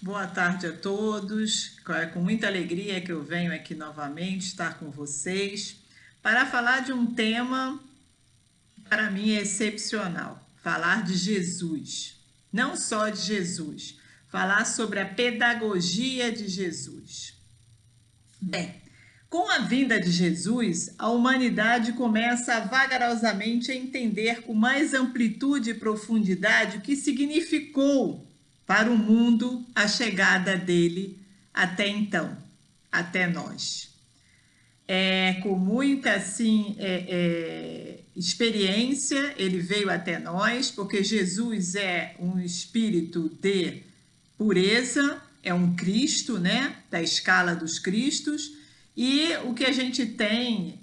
Boa tarde a todos. É com muita alegria que eu venho aqui novamente estar com vocês para falar de um tema que para mim é excepcional. Falar de Jesus. Não só de Jesus, falar sobre a pedagogia de Jesus. Bem, com a vinda de Jesus, a humanidade começa vagarosamente a entender com mais amplitude e profundidade o que significou para o mundo a chegada dele até então, até nós. Com muita experiência, ele veio até nós, porque Jesus é um espírito de pureza, é um Cristo, né, da escala dos Cristos, e o que a gente tem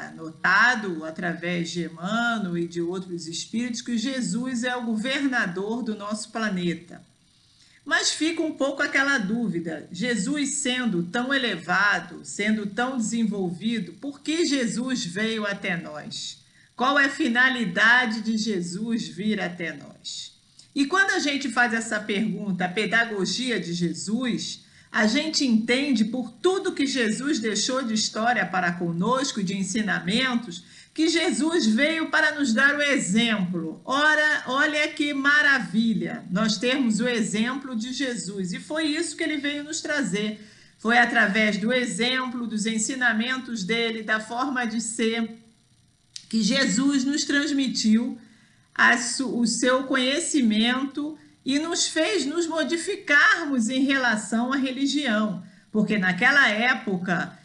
anotado através de Emmanuel e de outros espíritos, que Jesus é o governador do nosso planeta. Mas fica um pouco aquela dúvida: Jesus sendo tão elevado, sendo tão desenvolvido, por que Jesus veio até nós? Qual é a finalidade de Jesus vir até nós? E quando a gente faz essa pergunta, a pedagogia de Jesus, a gente entende por tudo que Jesus deixou de história para conosco, de ensinamentos, que Jesus veio para nos dar o exemplo. Ora, olha que maravilha, nós termos o exemplo de Jesus. E foi isso que ele veio nos trazer. Foi através do exemplo, dos ensinamentos dele, da forma de ser, que Jesus nos transmitiu o seu conhecimento e nos fez nos modificarmos em relação à religião. Porque naquela época,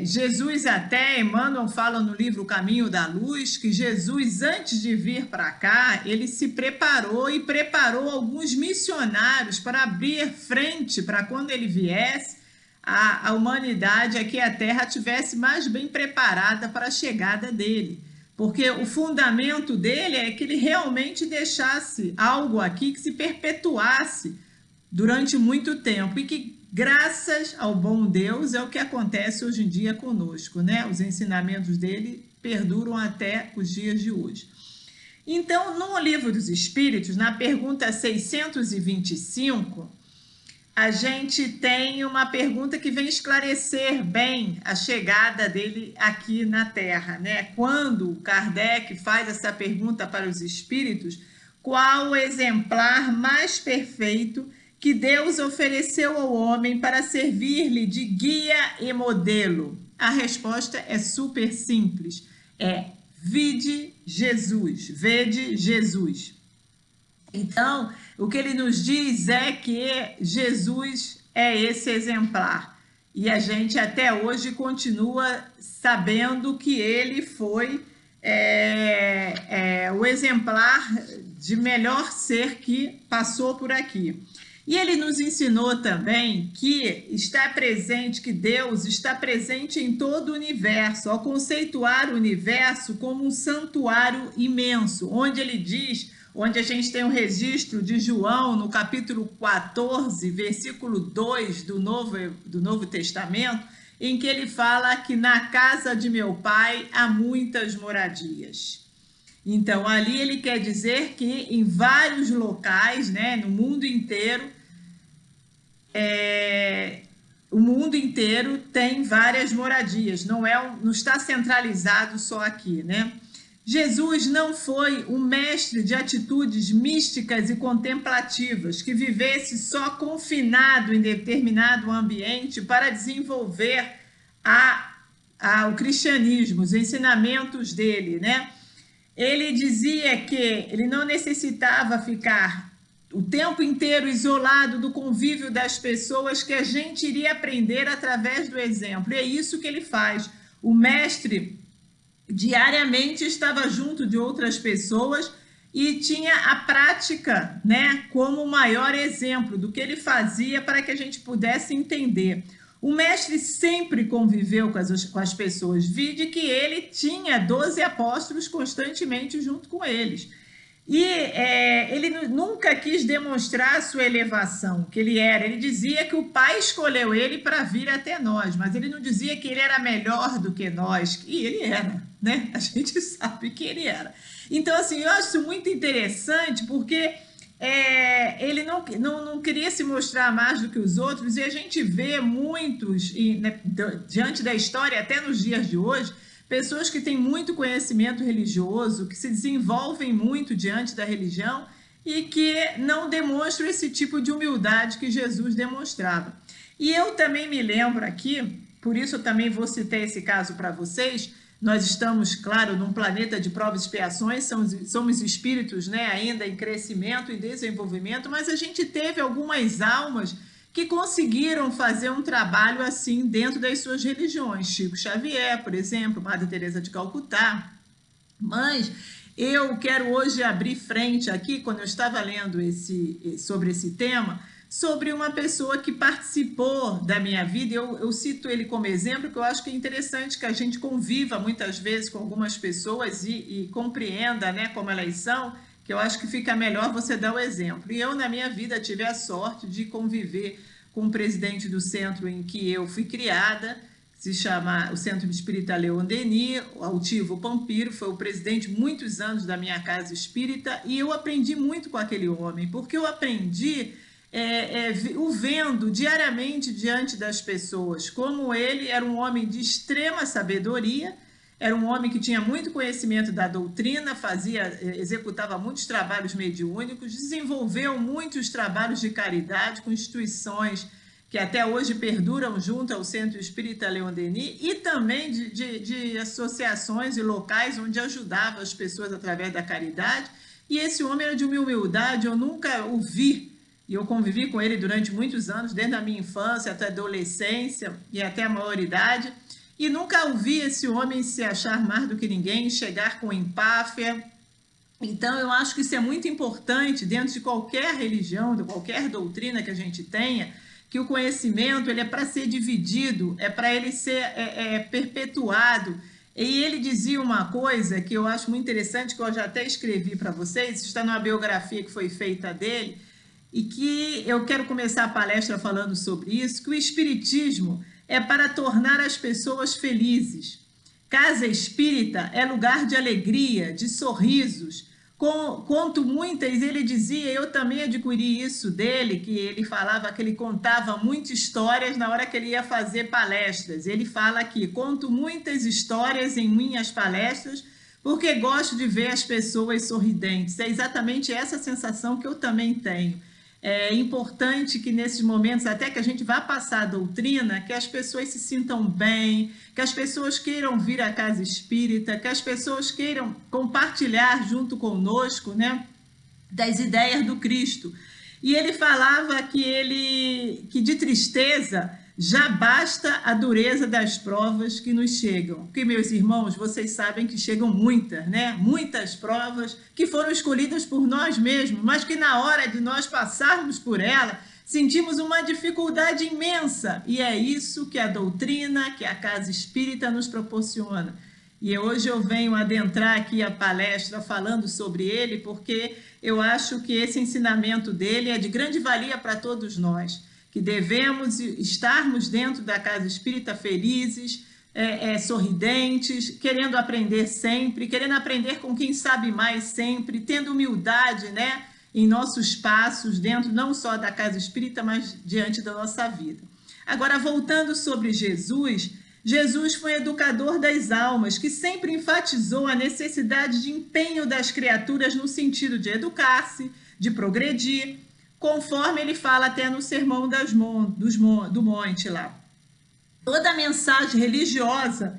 Jesus, até Emmanuel fala no livro O Caminho da Luz, que Jesus, antes de vir para cá, ele se preparou e preparou alguns missionários para abrir frente para quando ele viesse, a humanidade aqui, a Terra, tivesse mais bem preparada para a chegada dele. Porque o fundamento dele é que ele realmente deixasse algo aqui que se perpetuasse durante muito tempo e que, graças ao bom Deus, é o que acontece hoje em dia conosco, né? Os ensinamentos dele perduram até os dias de hoje. Então, no Livro dos Espíritos, na pergunta 625, a gente tem uma pergunta que vem esclarecer bem a chegada dele aqui na Terra, né? Quando Kardec faz essa pergunta para os espíritos, qual o exemplar mais perfeito que Deus ofereceu ao homem para servir-lhe de guia e modelo? A resposta é super simples, vide Jesus, vede Jesus. Então, o que ele nos diz é que Jesus é esse exemplar. E a gente até hoje continua sabendo que ele foi o exemplar de melhor ser que passou por aqui. E ele nos ensinou também que está presente, que Deus está presente em todo o universo, ao conceituar o universo como um santuário imenso, onde ele diz, onde a gente tem um registro de João, no capítulo 14, versículo 2 do Novo Testamento, em que ele fala que na casa de meu pai há muitas moradias. Então, ali ele quer dizer que em vários locais, né, no mundo inteiro, o mundo inteiro tem várias moradias, não está centralizado só aqui, né? Jesus não foi um mestre de atitudes místicas e contemplativas, que vivesse só confinado em determinado ambiente para desenvolver o cristianismo, os ensinamentos dele, né? Ele dizia que ele não necessitava ficar o tempo inteiro isolado do convívio das pessoas, que a gente iria aprender através do exemplo. E é isso que ele faz. O mestre diariamente estava junto de outras pessoas e tinha a prática, né, como o maior exemplo do que ele fazia para que a gente pudesse entender. O mestre sempre conviveu com as pessoas, vide que ele tinha 12 apóstolos constantemente junto com eles. E ele nunca quis demonstrar a sua elevação, que ele era. Ele dizia que o Pai escolheu ele para vir até nós, mas ele não dizia que ele era melhor do que nós, e ele era, né? A gente sabe que ele era. Então, assim, eu acho muito interessante, porque ele não queria se mostrar mais do que os outros, e a gente vê muitos, né, diante da história, até nos dias de hoje, pessoas que têm muito conhecimento religioso, que se desenvolvem muito diante da religião e que não demonstram esse tipo de humildade que Jesus demonstrava. E eu também me lembro aqui, por isso eu também vou citar esse caso para vocês. Nós estamos, claro, num planeta de provas e expiações, somos espíritos, né, ainda em crescimento, em desenvolvimento, mas a gente teve algumas almas que conseguiram fazer um trabalho assim dentro das suas religiões. Chico Xavier, por exemplo, Madre Teresa de Calcutá. Mas eu quero hoje abrir frente aqui, quando eu estava lendo sobre esse tema, sobre uma pessoa que participou da minha vida. Eu cito ele como exemplo, que eu acho que é interessante que a gente conviva muitas vezes com algumas pessoas e compreenda, né, como elas são, que eu acho que fica melhor você dar o exemplo. E eu, na minha vida, tive a sorte de conviver com o presidente do centro em que eu fui criada, se chama o Centro Espírita Leon Denis, o Altivo Pampiro, foi o presidente muitos anos da minha casa espírita, e eu aprendi muito com aquele homem, porque eu aprendi o vendo diariamente diante das pessoas, como ele era um homem de extrema sabedoria, era um homem que tinha muito conhecimento da doutrina, executava muitos trabalhos mediúnicos, desenvolveu muitos trabalhos de caridade com instituições que até hoje perduram junto ao Centro Espírita Leon Denis, e também de associações e locais onde ajudava as pessoas através da caridade. E esse homem era de uma humildade, eu nunca o vi, e eu convivi com ele durante muitos anos, desde a minha infância até a adolescência e até a maioridade, e nunca ouvi esse homem se achar mais do que ninguém, chegar com empáfia. Então, eu acho que isso é muito importante dentro de qualquer religião, de qualquer doutrina que a gente tenha, que o conhecimento ele é para ser dividido, é para ele ser perpetuado. E ele dizia uma coisa que eu acho muito interessante, que eu já até escrevi para vocês, está numa biografia que foi feita dele, e que eu quero começar a palestra falando sobre isso, que o Espiritismo é para tornar as pessoas felizes. Casa espírita é lugar de alegria, de sorrisos. Conto muitas, ele dizia, eu também adquiri isso dele, que ele falava que ele contava muitas histórias na hora que ele ia fazer palestras. Ele fala aqui, conto muitas histórias em minhas palestras, porque gosto de ver as pessoas sorridentes. É exatamente essa sensação que eu também tenho. É importante que nesses momentos, até que a gente vá passar a doutrina, que as pessoas se sintam bem, que as pessoas queiram vir à casa espírita, que as pessoas queiram compartilhar junto conosco, né, das ideias do Cristo. E ele falava que de tristeza já basta a dureza das provas que nos chegam. Porque, meus irmãos, vocês sabem que chegam muitas, né? Muitas provas que foram escolhidas por nós mesmos, mas que na hora de nós passarmos por ela, sentimos uma dificuldade imensa. E é isso que a doutrina, que a casa espírita nos proporciona. E hoje eu venho adentrar aqui a palestra falando sobre ele, porque eu acho que esse ensinamento dele é de grande valia para todos nós, que devemos estarmos dentro da casa espírita felizes, sorridentes, querendo aprender sempre, querendo aprender com quem sabe mais sempre, tendo humildade, né, em nossos passos, dentro não só da casa espírita, mas diante da nossa vida. Agora, voltando sobre Jesus, Jesus foi educador das almas, que sempre enfatizou a necessidade de empenho das criaturas no sentido de educar-se, de progredir, conforme ele fala até no Sermão do Monte lá. Toda a mensagem religiosa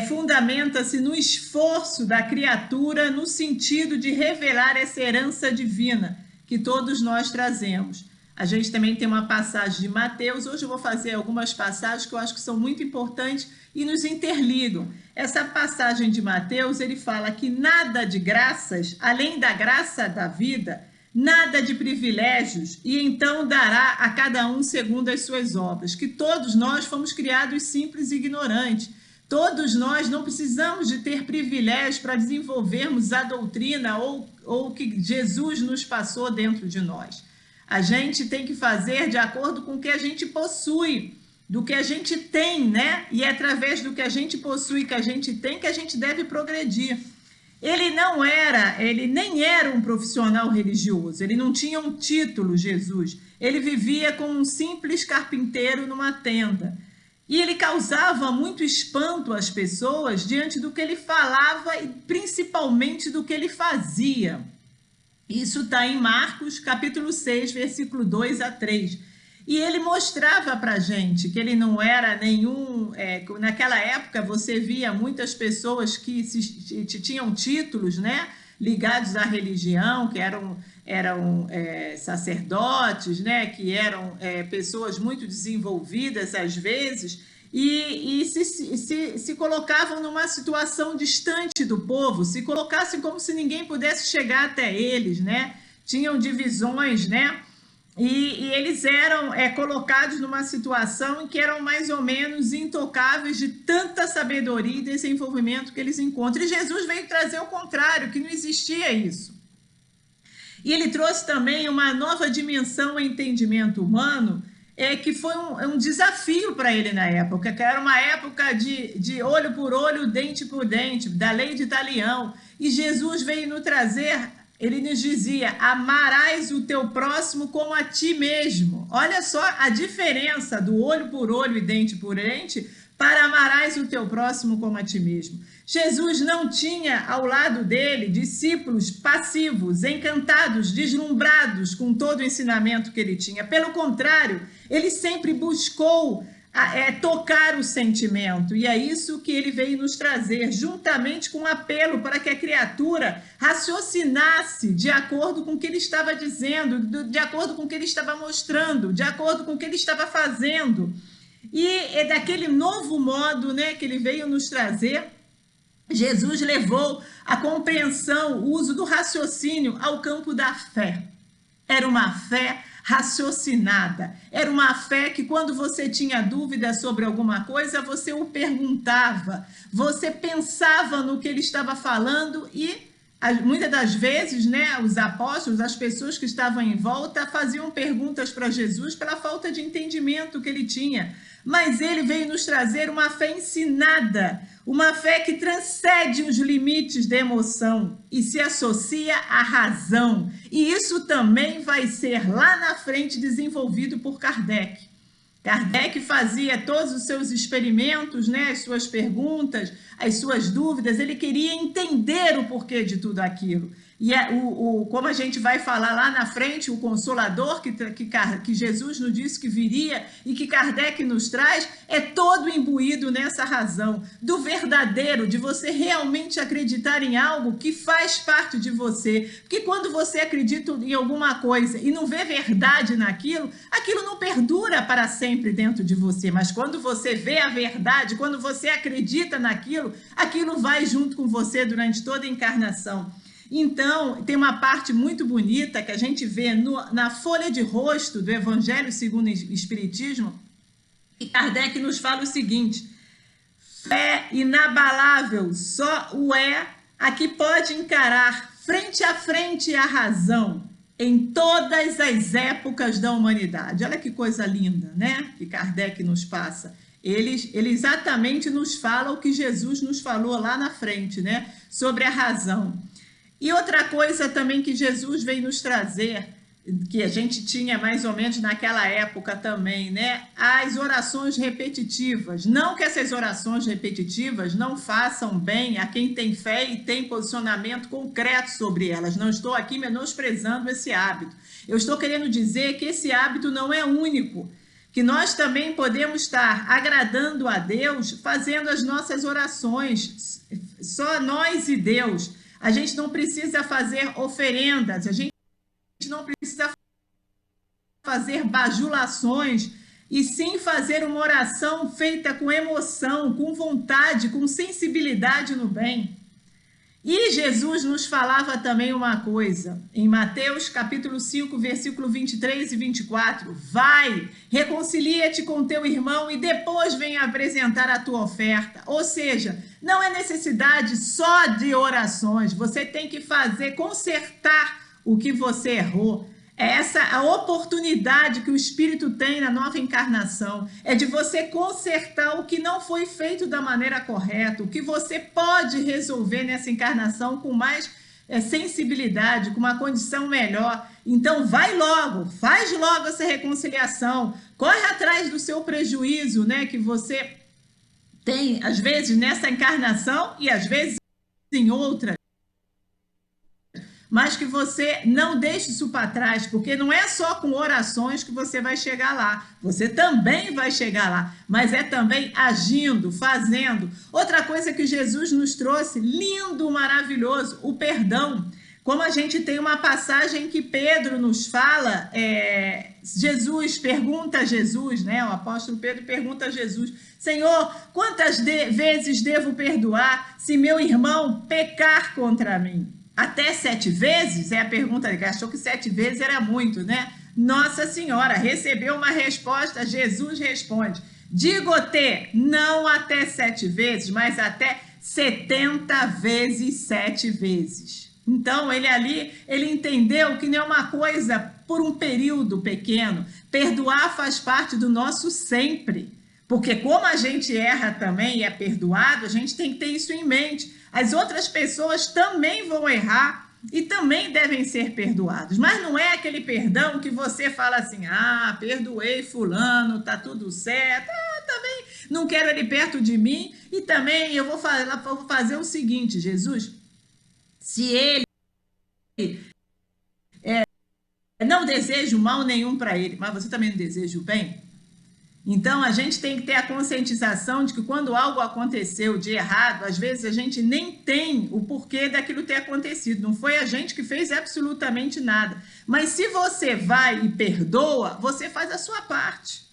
fundamenta-se no esforço da criatura no sentido de revelar essa herança divina que todos nós trazemos. A gente também tem uma passagem de Mateus, hoje eu vou fazer algumas passagens que eu acho que são muito importantes e nos interligam. Essa passagem de Mateus, ele fala que nada de graças, além da graça da vida, nada de privilégios, e então dará a cada um segundo as suas obras, que todos nós fomos criados simples e ignorantes. Todos nós não precisamos de ter privilégios para desenvolvermos a doutrina ou o que Jesus nos passou dentro de nós. A gente tem que fazer de acordo com o que a gente possui, do que a gente tem, né? E é através do que a gente possui, que a gente tem, que a gente deve progredir. Ele nem era um profissional religioso, ele não tinha um título, Jesus. Ele vivia como um simples carpinteiro numa tenda. E ele causava muito espanto às pessoas diante do que ele falava e principalmente do que ele fazia. Isso está em Marcos, capítulo 6, versículo 2 a 3. E ele mostrava para a gente que ele não era nenhum... naquela época você via muitas pessoas que tinham títulos, né, ligados à religião, que eram sacerdotes, né, que eram pessoas muito desenvolvidas às vezes, e se colocavam numa situação distante do povo, se colocassem como se ninguém pudesse chegar até eles, né? Tinham divisões, né? E eles eram colocados numa situação em que eram mais ou menos intocáveis de tanta sabedoria e desenvolvimento que eles encontram. E Jesus veio trazer o contrário, que não existia isso. E ele trouxe também uma nova dimensão em entendimento humano, que foi um desafio para ele na época, que era uma época de olho por olho, dente por dente, da lei de Talião. E Jesus veio nos trazer, ele nos dizia, amarás o teu próximo como a ti mesmo. Olha só a diferença do olho por olho e dente por dente para amarás o teu próximo como a ti mesmo. Jesus não tinha ao lado dele discípulos passivos, encantados, deslumbrados com todo o ensinamento que ele tinha. Pelo contrário, ele sempre buscou tocar o sentimento, e é isso que ele veio nos trazer, juntamente com um apelo para que a criatura raciocinasse de acordo com o que ele estava dizendo, de acordo com o que ele estava mostrando, de acordo com o que ele estava fazendo. E é daquele novo modo, né, que ele veio nos trazer. Jesus levou a compreensão, o uso do raciocínio ao campo da fé. Era uma fé raciocinada, era uma fé que quando você tinha dúvida sobre alguma coisa, você o perguntava, você pensava no que ele estava falando e muitas das vezes, né, os apóstolos, as pessoas que estavam em volta faziam perguntas para Jesus pela falta de entendimento que ele tinha. Mas ele veio nos trazer uma fé ensinada, uma fé que transcende os limites da emoção e se associa à razão. E isso também vai ser lá na frente desenvolvido por Kardec. Kardec fazia todos os seus experimentos, né, as suas perguntas, as suas dúvidas, ele queria entender o porquê de tudo aquilo. E como a gente vai falar lá na frente, o Consolador que Jesus nos disse que viria e que Kardec nos traz, é todo imbuído nessa razão, do verdadeiro, de você realmente acreditar em algo que faz parte de você. Porque quando você acredita em alguma coisa e não vê verdade naquilo, aquilo não perdura para sempre dentro de você. Mas quando você vê a verdade, quando você acredita naquilo, aquilo vai junto com você durante toda a encarnação. Então, tem uma parte muito bonita que a gente vê na folha de rosto do Evangelho segundo o Espiritismo, e Kardec nos fala o seguinte: fé inabalável só o é a que pode encarar frente a frente a razão em todas as épocas da humanidade. Olha que coisa linda, né? Que Kardec nos passa. Ele exatamente nos fala o que Jesus nos falou lá na frente, né? Sobre a razão. E outra coisa também que Jesus veio nos trazer, que a gente tinha mais ou menos naquela época também, né? As orações repetitivas. Não que essas orações repetitivas não façam bem a quem tem fé e tem posicionamento concreto sobre elas. Não estou aqui menosprezando esse hábito. Eu estou querendo dizer que esse hábito não é único, que nós também podemos estar agradando a Deus fazendo as nossas orações, só nós e Deus. A gente não precisa fazer oferendas, a gente não precisa fazer bajulações, e sim fazer uma oração feita com emoção, com vontade, com sensibilidade no bem. E Jesus nos falava também uma coisa, em Mateus capítulo 5, versículo 23 e 24, vai, reconcilia-te com teu irmão e depois vem apresentar a tua oferta. Ou seja, não é necessidade só de orações, você tem que consertar o que você errou. É essa a oportunidade que o Espírito tem na nova encarnação, é de você consertar o que não foi feito da maneira correta, o que você pode resolver nessa encarnação com mais sensibilidade, com uma condição melhor. Então, vai logo, faz logo essa reconciliação, corre atrás do seu prejuízo, né, que você tem, às vezes, nessa encarnação e às vezes em outra, mas que você não deixe isso para trás, porque não é só com orações que você vai chegar lá, você também vai chegar lá, mas é também agindo, fazendo. Outra coisa que Jesus nos trouxe, lindo, maravilhoso, o perdão. Como a gente tem uma passagem que Pedro nos fala, Jesus pergunta a Jesus, né? O apóstolo Pedro pergunta a Jesus: Senhor, quantas vezes devo perdoar se meu irmão pecar contra mim? Até 7 vezes? É a pergunta, ele achou que 7 vezes era muito, né? Nossa Senhora, recebeu uma resposta, Jesus responde: digo-te, não até 7 vezes, mas até 70 vezes 7 vezes. Então, ele entendeu que não é uma coisa por um período pequeno. Perdoar faz parte do nosso sempre. Porque como a gente erra também e é perdoado, a gente tem que ter isso em mente. As outras pessoas também vão errar e também devem ser perdoados. Mas não é aquele perdão que você fala assim: ah, perdoei fulano, tá tudo certo, também não quero ele perto de mim e também eu vou fazer o seguinte, Jesus, se ele não desejo mal nenhum para ele, mas você também não deseja o bem? Então, a gente tem que ter a conscientização de que quando algo aconteceu de errado, às vezes a gente nem tem o porquê daquilo ter acontecido. Não foi a gente que fez absolutamente nada. Mas se você vai e perdoa, você faz a sua parte.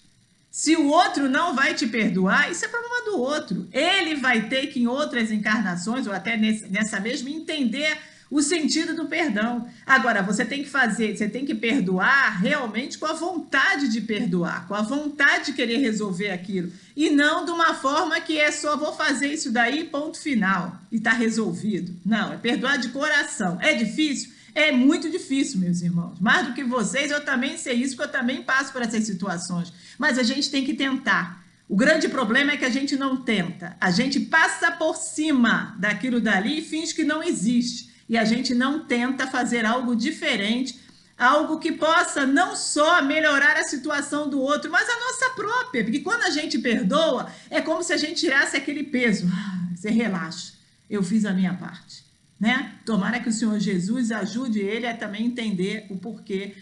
Se o outro não vai te perdoar, isso é problema do outro. Ele vai ter que, em outras encarnações, ou até nessa mesma, entender o sentido do perdão. Agora, você tem que perdoar realmente com a vontade de perdoar, com a vontade de querer resolver aquilo, e não de uma forma que é só vou fazer isso daí, ponto final, e está resolvido. Não, é perdoar de coração. É difícil? É muito difícil, meus irmãos. Mais do que vocês, eu também sei isso, porque eu também passo por essas situações. Mas a gente tem que tentar. O grande problema é que a gente não tenta. A gente passa por cima daquilo dali e finge que não existe. E a gente não tenta fazer algo diferente, algo que possa não só melhorar a situação do outro, mas a nossa própria. Porque quando a gente perdoa, é como se a gente tirasse aquele peso. Você relaxa, eu fiz a minha parte. Né? Tomara que o Senhor Jesus ajude ele a também entender o porquê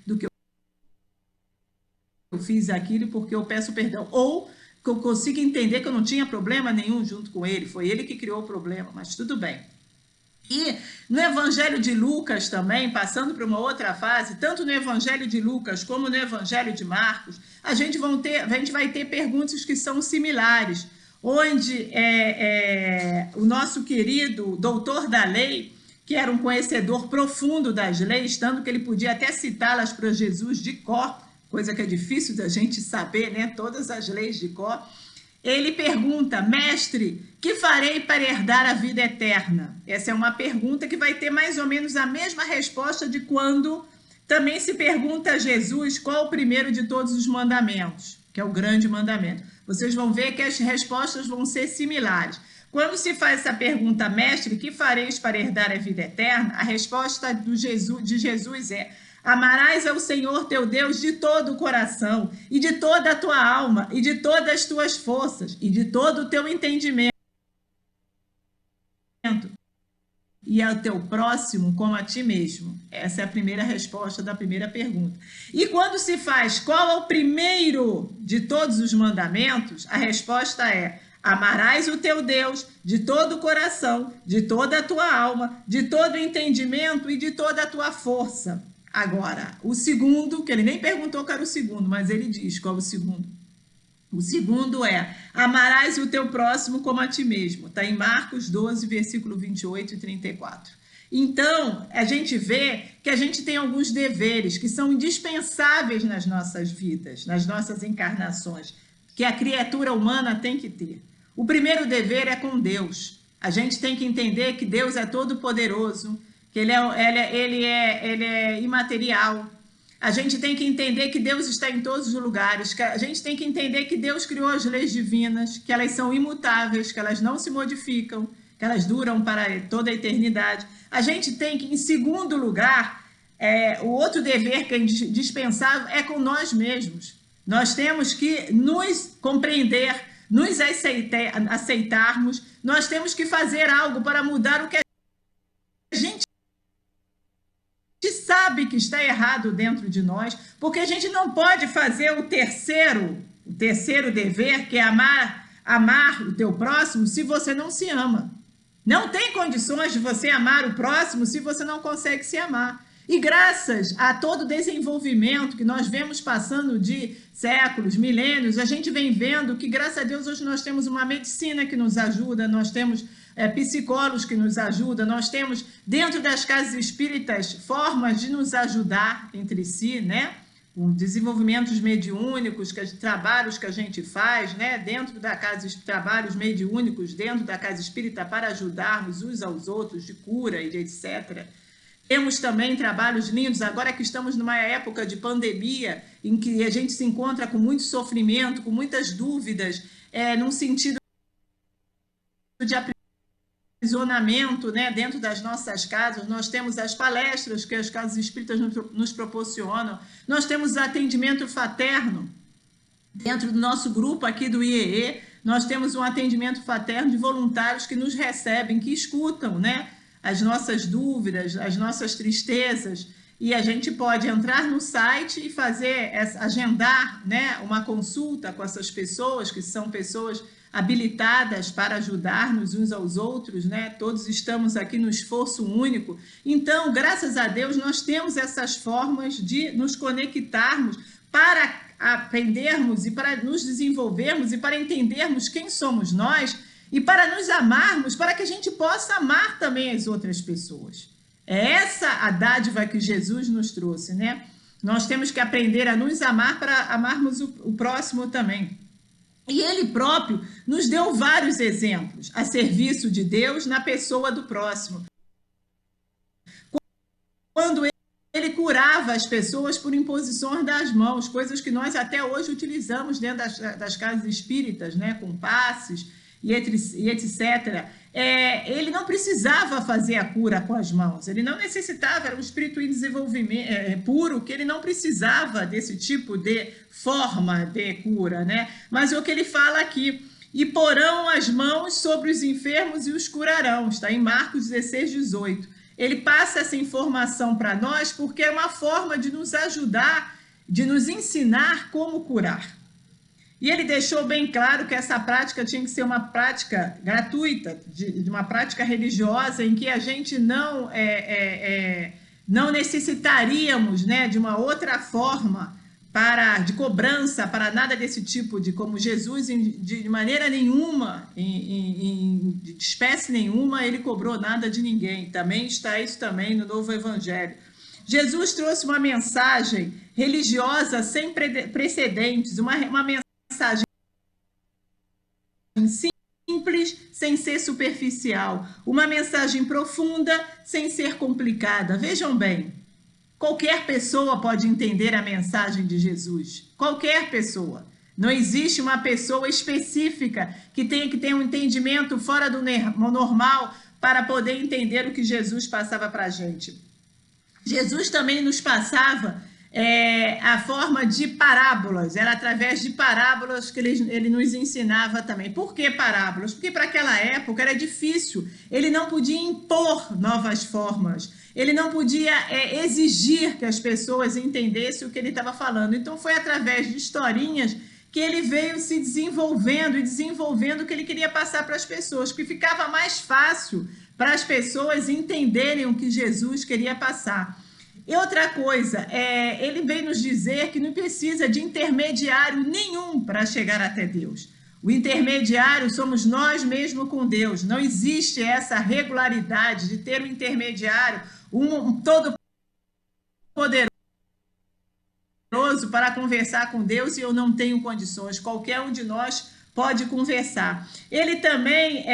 do que eu fiz aquilo e porque eu peço perdão. Ou que eu consiga entender que eu não tinha problema nenhum junto com ele, foi ele que criou o problema, mas tudo bem. E no Evangelho de Lucas também, passando para uma outra fase, tanto no Evangelho de Lucas como no Evangelho de Marcos, a gente vai ter perguntas que são similares, onde o nosso querido doutor da lei, que era um conhecedor profundo das leis, tanto que ele podia até citá-las para Jesus de cor, coisa que é difícil da gente saber, né? Todas as leis de cor. Ele pergunta: mestre, que farei para herdar a vida eterna? Essa é uma pergunta que vai ter mais ou menos a mesma resposta de quando também se pergunta a Jesus qual o primeiro de todos os mandamentos, que é o grande mandamento. Vocês vão ver que as respostas vão ser similares. Quando se faz essa pergunta: mestre, que fareis para herdar a vida eterna? A resposta de Jesus é: amarás ao Senhor teu Deus de todo o coração, e de toda a tua alma, e de todas as tuas forças, e de todo o teu entendimento, e ao teu próximo como a ti mesmo. Essa é a primeira resposta da primeira pergunta. E quando se faz qual é o primeiro de todos os mandamentos, a resposta é: amarás o teu Deus de todo o coração, de toda a tua alma, de todo o entendimento e de toda a tua força. Agora, o segundo, que ele nem perguntou qual era o segundo, mas ele diz qual é o segundo. O segundo é: amarás o teu próximo como a ti mesmo. Está em Marcos 12, versículo 28 e 34. Então, a gente vê que a gente tem alguns deveres que são indispensáveis nas nossas vidas, nas nossas encarnações, que a criatura humana tem que ter. O primeiro dever é com Deus. A gente tem que entender que Deus é todo-poderoso, que ele é imaterial. A gente tem que entender que Deus está em todos os lugares, que a gente tem que entender que Deus criou as leis divinas, que elas são imutáveis, que elas não se modificam, que elas duram para toda a eternidade. A gente tem que, em segundo lugar, o outro dever que é indispensável é com nós mesmos. Nós temos que nos compreender, nos aceitarmos, nós temos que fazer algo para mudar o que a gente sabe que está errado dentro de nós, porque a gente não pode fazer o terceiro dever, que é amar o teu próximo, se você não se ama. Não tem condições de você amar o próximo se você não consegue se amar. E graças a todo o desenvolvimento que nós vemos passando de séculos, milênios, a gente vem vendo que, graças a Deus, hoje nós temos uma medicina que nos ajuda, nós temos psicólogos que nos ajudam, nós temos, dentro das casas espíritas, formas de nos ajudar entre si, né? Com desenvolvimentos mediúnicos, trabalhos que a gente faz, né? Dentro da casa, trabalhos mediúnicos dentro da casa espírita para ajudarmos uns aos outros de cura e de etc. Temos também trabalhos lindos, agora que estamos numa época de pandemia, em que a gente se encontra com muito sofrimento, com muitas dúvidas, num sentido de aprisionamento, né, dentro das nossas casas. Nós temos as palestras que as casas espíritas nos proporcionam, nós temos atendimento fraterno. Dentro do nosso grupo aqui do IEE, nós temos um atendimento fraterno de voluntários que nos recebem, que escutam, né, as nossas dúvidas, as nossas tristezas, e a gente pode entrar no site e agendar, né, uma consulta com essas pessoas, que são pessoas habilitadas para ajudar-nos uns aos outros, né? Todos estamos aqui no esforço único. Então, graças a Deus, nós temos essas formas de nos conectarmos para aprendermos e para nos desenvolvermos e para entendermos quem somos nós e para nos amarmos, para que a gente possa amar também as outras pessoas. É essa a dádiva que Jesus nos trouxe, né? Nós temos que aprender a nos amar para amarmos o próximo também. E ele próprio nos deu vários exemplos a serviço de Deus na pessoa do próximo. Quando ele curava as pessoas por imposições das mãos, coisas que nós até hoje utilizamos dentro das casas espíritas, né, com passes e etc. Ele não precisava fazer a cura com as mãos, ele não necessitava, era um espírito em desenvolvimento puro, que ele não precisava desse tipo de forma de cura, né? Mas o que ele fala aqui, e porão as mãos sobre os enfermos e os curarão, está em Marcos 16, 18. Ele passa essa informação para nós porque é uma forma de nos ajudar, de nos ensinar como curar. E ele deixou bem claro que essa prática tinha que ser uma prática gratuita, de uma prática religiosa, em que a gente não necessitaríamos, né, de uma outra forma de cobrança, para nada desse tipo, de como Jesus, de maneira nenhuma, de espécie nenhuma, ele cobrou nada de ninguém. Também está isso também no Novo Evangelho. Jesus trouxe uma mensagem religiosa sem precedentes, uma mensagem simples, sem ser superficial, uma mensagem profunda, sem ser complicada. Vejam bem, qualquer pessoa pode entender a mensagem de Jesus, qualquer pessoa. Não existe uma pessoa específica que tenha que ter um entendimento fora do normal para poder entender o que Jesus passava para a gente. Jesus também nos passava a forma de parábolas, era através de parábolas que ele nos ensinava também. Por que parábolas? Porque para aquela época era difícil, ele não podia impor novas formas, ele não podia exigir que as pessoas entendessem o que ele estava falando. Então foi através de historinhas que ele veio se desenvolvendo e desenvolvendo o que ele queria passar para as pessoas, porque ficava mais fácil para as pessoas entenderem o que Jesus queria passar. E outra coisa, ele vem nos dizer que não precisa de intermediário nenhum para chegar até Deus. O intermediário somos nós mesmos com Deus. Não existe essa regularidade de ter um intermediário, um todo-poderoso para conversar com Deus, e eu não tenho condições. Qualquer um de nós pode conversar. Ele também,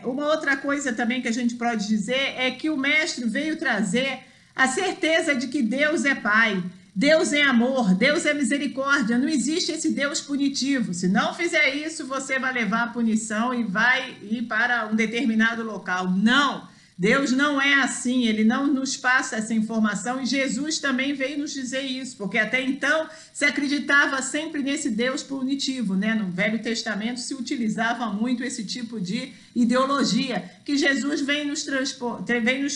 uma outra coisa também que a gente pode dizer é que o mestre veio trazer a certeza de que Deus é Pai, Deus é amor, Deus é misericórdia, não existe esse Deus punitivo. Se não fizer isso, você vai levar a punição e vai ir para um determinado local. Não, Deus não é assim, ele não nos passa essa informação e Jesus também veio nos dizer isso, porque até então se acreditava sempre nesse Deus punitivo, né? No Velho Testamento se utilizava muito esse tipo de ideologia, que Jesus vem nos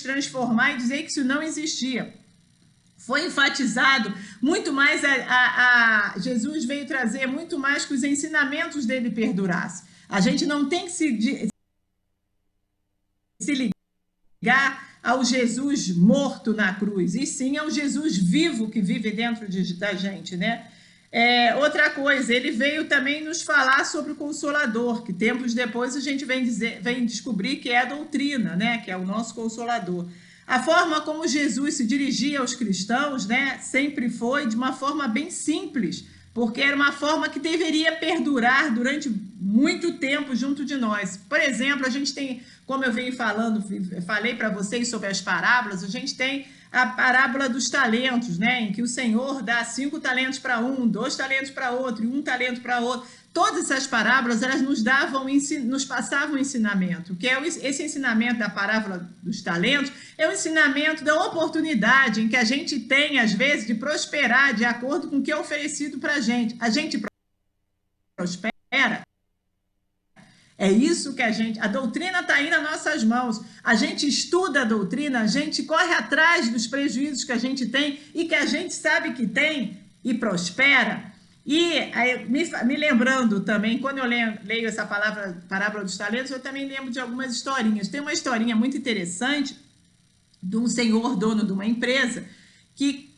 transformar e dizer que isso não existia. Foi enfatizado muito mais, Jesus veio trazer muito mais que os ensinamentos dele perdurassem. A gente não tem que se ligar ao Jesus morto na cruz, e sim ao Jesus vivo que vive dentro da gente, né? Outra coisa, ele veio também nos falar sobre o Consolador, que tempos depois a gente vem descobrir que é a doutrina, né? Que é o nosso Consolador. A forma como Jesus se dirigia aos cristãos, né, sempre foi de uma forma bem simples, porque era uma forma que deveria perdurar durante muito tempo junto de nós. Por exemplo, a gente tem, como eu venho falei para vocês sobre as parábolas, a gente tem a parábola dos talentos, né, em que o Senhor dá 5 talentos para um, 2 talentos para outro e 1 talento para outro. Todas essas parábolas, elas nos passavam ensinamento, que é esse ensinamento da parábola dos talentos, é o ensinamento da oportunidade em que a gente tem, às vezes, de prosperar de acordo com o que é oferecido para a gente. A gente prospera. É isso que a doutrina está aí nas nossas mãos. A gente estuda a doutrina, a gente corre atrás dos prejuízos que a gente tem e que a gente sabe que tem e prospera. E aí, me lembrando também, quando eu leio essa parábola dos talentos, eu também lembro de algumas historinhas. Tem uma historinha muito interessante de um senhor dono de uma empresa que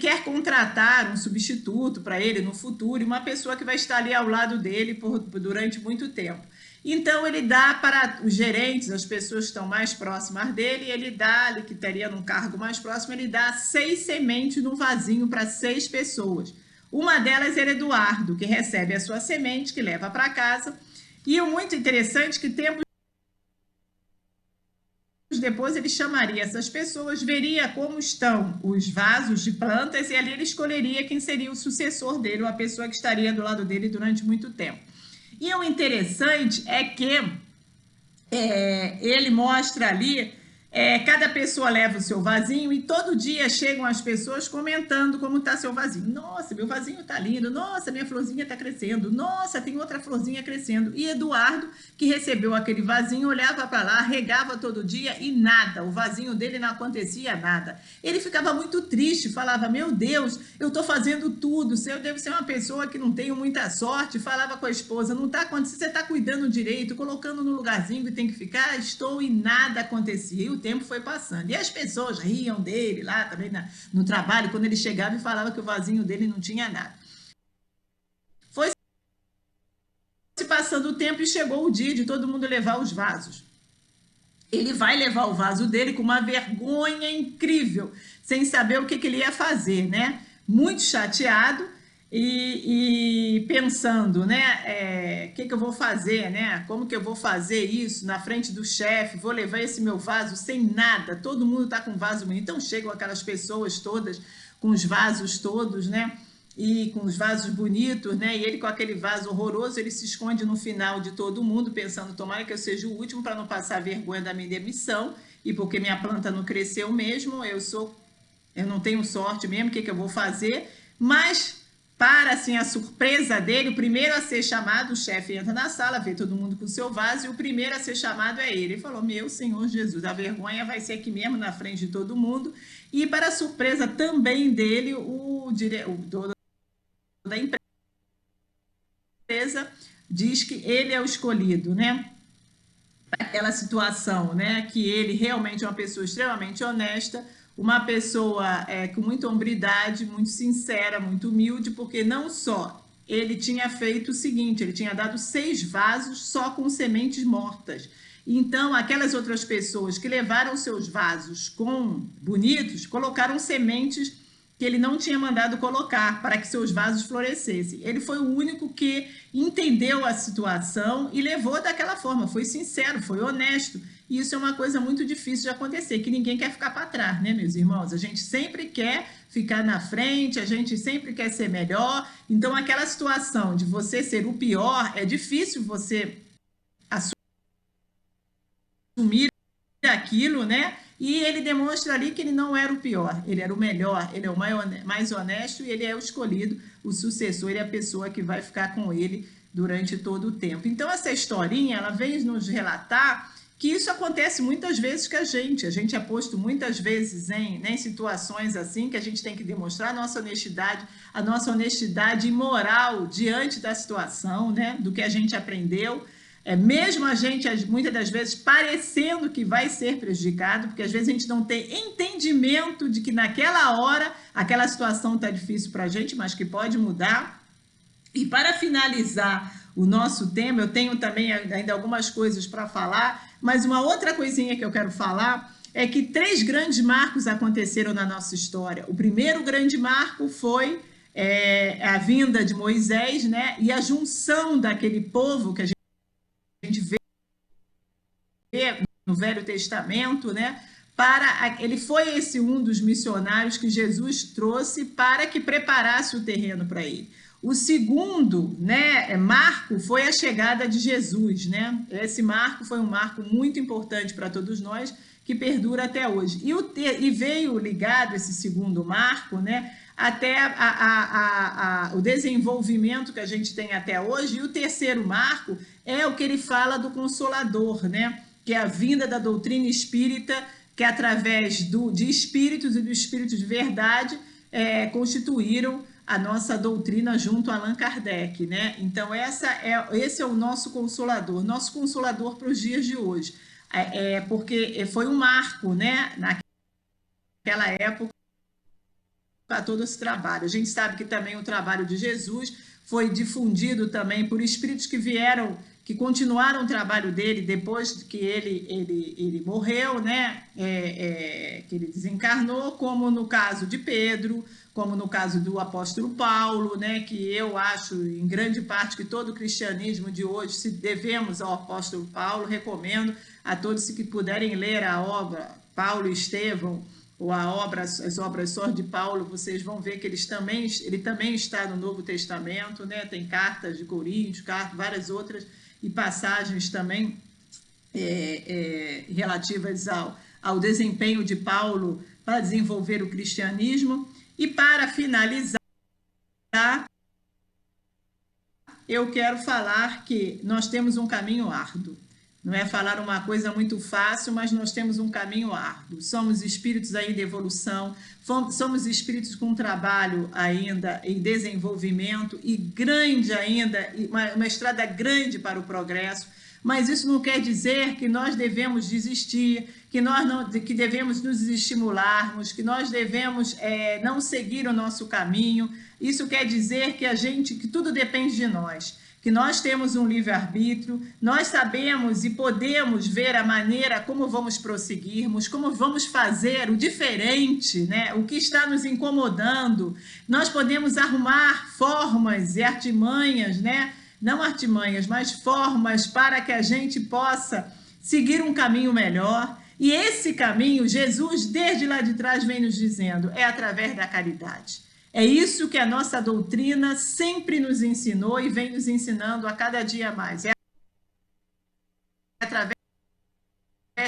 quer contratar um substituto para ele no futuro, uma pessoa que vai estar ali ao lado dele durante muito tempo. Então, ele dá para os gerentes, as pessoas que estão mais próximas dele, ele que estaria num cargo mais próximo, ele dá 6 sementes num vasinho para 6 pessoas. Uma delas era Eduardo, que recebe a sua semente, que leva para casa. E o muito interessante é que tempos depois ele chamaria essas pessoas, veria como estão os vasos de plantas e ali ele escolheria quem seria o sucessor dele, ou a pessoa que estaria do lado dele durante muito tempo. E o interessante é que ele mostra ali, cada pessoa leva o seu vasinho e todo dia chegam as pessoas comentando como está seu vasinho. Nossa, meu vasinho está lindo. Nossa, minha florzinha está crescendo. Nossa, tem outra florzinha crescendo. E Eduardo, que recebeu aquele vasinho, olhava para lá, regava todo dia e nada. O vasinho dele não acontecia nada. Ele ficava muito triste, falava, meu Deus, eu estou fazendo tudo. Eu devo ser uma pessoa que não tenho muita sorte. Falava com a esposa, não está acontecendo, você está cuidando direito, colocando no lugarzinho que tem que ficar. Estou e nada acontecia. E o tempo foi passando. E as pessoas riam dele lá também no trabalho, quando ele chegava e falava que o vasinho dele não tinha nada. Foi se passando o tempo e chegou o dia de todo mundo levar os vasos. Ele vai levar o vaso dele com uma vergonha incrível, sem saber o que ele ia fazer, né? Muito chateado e pensando, né? O que eu vou fazer, né? Como que eu vou fazer isso na frente do chefe? Vou levar esse meu vaso sem nada. Todo mundo está com vaso bonito. Então chegam aquelas pessoas todas com os vasos todos, né? E com os vasos bonitos, né? E ele com aquele vaso horroroso, ele se esconde no final de todo mundo, pensando, tomara que eu seja o último para não passar vergonha da minha demissão, e porque minha planta não cresceu mesmo, eu não tenho sorte mesmo, o que eu vou fazer? Mas, para assim, a surpresa dele, o primeiro a ser chamado, o chefe entra na sala, vê todo mundo com o seu vaso, e o primeiro a ser chamado é ele. Ele falou, meu Senhor Jesus, a vergonha vai ser aqui mesmo, na frente de todo mundo. E para a surpresa também dele, o dono da empresa diz que ele é o escolhido, né? Aquela situação, né? Que ele realmente é uma pessoa extremamente honesta, uma pessoa com muita hombridade, muito sincera, muito humilde, porque não só ele tinha feito o seguinte, ele tinha dado 6 vasos só com sementes mortas. Então, aquelas outras pessoas que levaram seus vasos bonitos, colocaram sementes que ele não tinha mandado colocar para que seus vasos florescessem. Ele foi o único que entendeu a situação e levou daquela forma, foi sincero, foi honesto. E isso é uma coisa muito difícil de acontecer, que ninguém quer ficar para trás, né, meus irmãos? A gente sempre quer ficar na frente, a gente sempre quer ser melhor. Então, aquela situação de você ser o pior, é difícil você assumir aquilo, né? E ele demonstra ali que ele não era o pior, ele era o melhor, ele é o mais honesto e ele é o escolhido, o sucessor, ele é a pessoa que vai ficar com ele durante todo o tempo. Então, essa historinha, ela vem nos relatar que isso acontece muitas vezes com a gente é posto muitas vezes em situações assim, que a gente tem que demonstrar a nossa honestidade moral diante da situação, né? Do que a gente aprendeu. Mesmo a gente, muitas das vezes, parecendo que vai ser prejudicado, porque às vezes a gente não tem entendimento de que naquela hora aquela situação está difícil para a gente, mas que pode mudar. E para finalizar o nosso tema, eu tenho também ainda algumas coisas para falar, mas uma outra coisinha que eu quero falar é que 3 grandes marcos aconteceram na nossa história. O primeiro grande marco foi a vinda de Moisés, né? E a junção daquele povo que a gente vê no Velho Testamento, né? Ele foi um dos missionários que Jesus trouxe para que preparasse o terreno para ele. O segundo, né, marco foi a chegada de Jesus, né? Esse marco foi um marco muito importante para todos nós, que perdura até hoje. E veio ligado esse segundo marco, né, até o desenvolvimento que a gente tem até hoje. E o terceiro marco é o que ele fala do Consolador, né, que é a vinda da doutrina espírita, que através de espíritos e do espírito de verdade constituíram a nossa doutrina junto a Allan Kardec, né? Então, esse é o nosso consolador para os dias de hoje. Porque foi um marco, né, naquela época, para todo esse trabalho. A gente sabe que também o trabalho de Jesus foi difundido também por espíritos que vieram, que continuaram o trabalho dele depois que ele morreu, né? Que ele desencarnou, como no caso de Pedro, como no caso do apóstolo Paulo, né? Que eu acho, em grande parte, que todo o cristianismo de hoje se devemos ao apóstolo Paulo. Recomendo a todos que puderem ler a obra Paulo e Estevão, ou as obras só de Paulo, vocês vão ver que ele também está no Novo Testamento, né? Tem cartas de Coríntios, várias outras, e passagens também relativas ao desempenho de Paulo para desenvolver o cristianismo. E para finalizar, eu quero falar que nós temos um caminho árduo. Não é falar uma coisa muito fácil, mas nós temos um caminho árduo. Somos espíritos ainda em evolução, somos espíritos com trabalho ainda em desenvolvimento e grande ainda, uma estrada grande para o progresso. Mas isso não quer dizer que nós devemos desistir, que devemos nos estimularmos, que nós devemos não seguir o nosso caminho. Isso quer dizer que tudo depende de nós, que nós temos um livre-arbítrio, nós sabemos e podemos ver a maneira como vamos prosseguirmos, como vamos fazer o diferente, né? O que está nos incomodando. Nós podemos arrumar formas e artimanhas, né? Não artimanhas, mas formas para que a gente possa seguir um caminho melhor. E esse caminho, Jesus, desde lá de trás, vem nos dizendo, é através da caridade. É isso que a nossa doutrina sempre nos ensinou e vem nos ensinando a cada dia mais. É através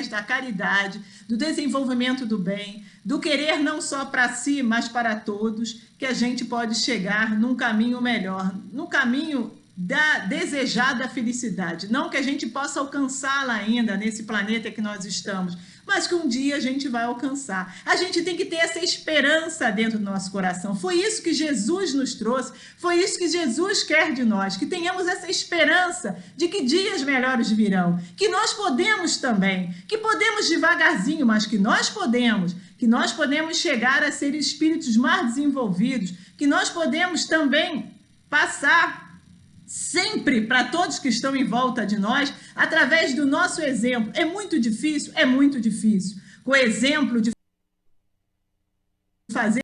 da caridade, do desenvolvimento do bem, do querer não só para si, mas para todos, que a gente pode chegar num caminho melhor, no caminho da desejada felicidade. Não que a gente possa alcançá-la ainda nesse planeta que nós estamos, mas que um dia a gente vai alcançar. A gente tem que ter essa esperança dentro do nosso coração. Foi isso que Jesus nos trouxe, foi isso que Jesus quer de nós, que tenhamos essa esperança de que dias melhores virão, que nós podemos também, que podemos devagarzinho, mas que nós podemos chegar a ser espíritos mais desenvolvidos, que nós podemos também passar sempre para todos que estão em volta de nós, através do nosso exemplo. É muito difícil? Com o exemplo de fazer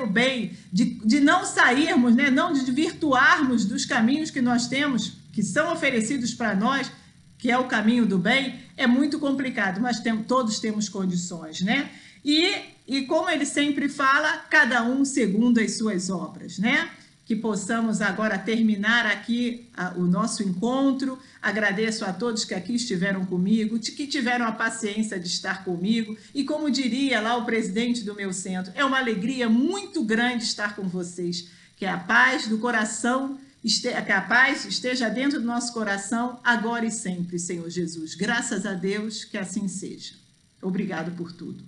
o bem, de não sairmos, né, não desvirtuarmos dos caminhos que nós temos, que são oferecidos para nós, que é o caminho do bem, é muito complicado, mas todos temos condições, né? E como ele sempre fala, cada um segundo as suas obras, né? Que possamos agora terminar aqui o nosso encontro. Agradeço a todos que aqui estiveram comigo, que tiveram a paciência de estar comigo. E como diria lá o presidente do meu centro, é uma alegria muito grande estar com vocês. Que a paz do coração, que a paz esteja dentro do nosso coração, agora e sempre, Senhor Jesus. Graças a Deus, que assim seja. Obrigado por tudo.